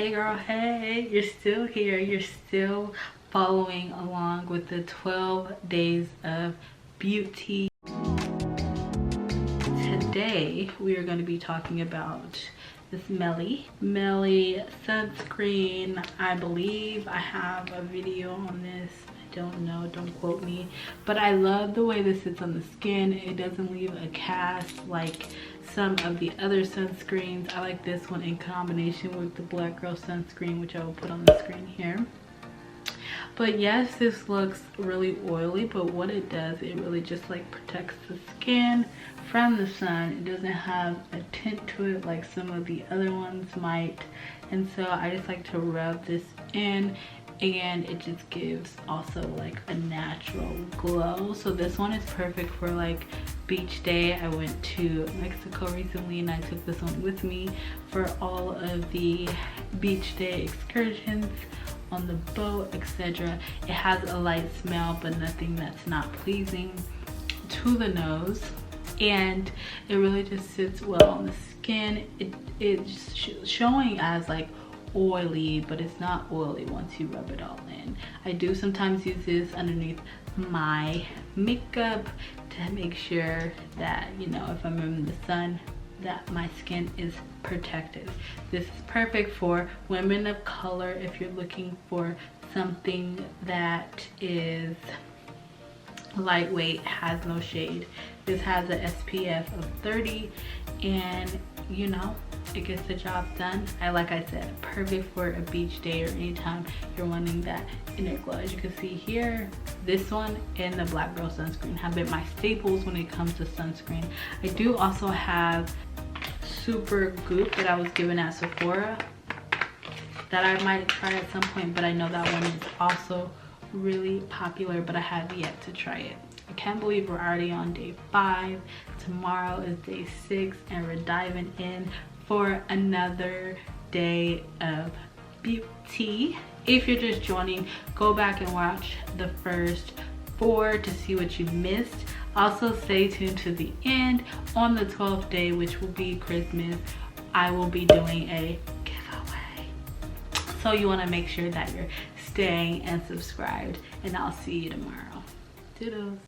Hey girl, hey, you're still here. You're still following along with the 12 days of beauty. Today we are going to be talking about this Mele Sunscreen. I believe I have a video on this. I don't know, don't quote me, but I love the way this sits on the skin. It doesn't leave a cast like some of the other sunscreens. I like this one in combination with the Black Girl sunscreen, which I will put on the screen here. But yes, this looks really oily, but what it does, it really just like protects the skin from the sun. It doesn't have a tint to it like some of the other ones might, and so I just like to rub this in, and it just gives also like a natural glow. So this one is perfect for like beach day. I went to Mexico recently and I took this one with me for all of the beach day excursions on the boat, etc. It has a light smell, but nothing that's not pleasing to the nose, and it really just sits well on the skin. It's showing as like oily, but it's not oily once you rub it all in. I do sometimes use this underneath my makeup to make sure that, you know, if I'm in the sun, that my skin is protected. This is perfect for women of color if you're looking for something that is lightweight, has no shade. This has an SPF of 30, and you know, it gets the job done. Like I said, perfect for a beach day or anytime you're wanting that inner glow. As you can see here, this one and the Black Girl sunscreen have been my staples when it comes to sunscreen. I do also have Super Goop that I was given at Sephora that I might try at some point, but I know that one is also really popular, but I have yet to try it. I can't believe we're already on day 5. Tomorrow is day 6, and we're diving in for another day of beauty. If you're just joining, go back and watch the first 4 to see what you missed. Also stay tuned to the end. On the 12th day, which will be Christmas, I will be doing a giveaway, so you want to make sure that you're staying and subscribed, and I'll see you tomorrow. Toodles.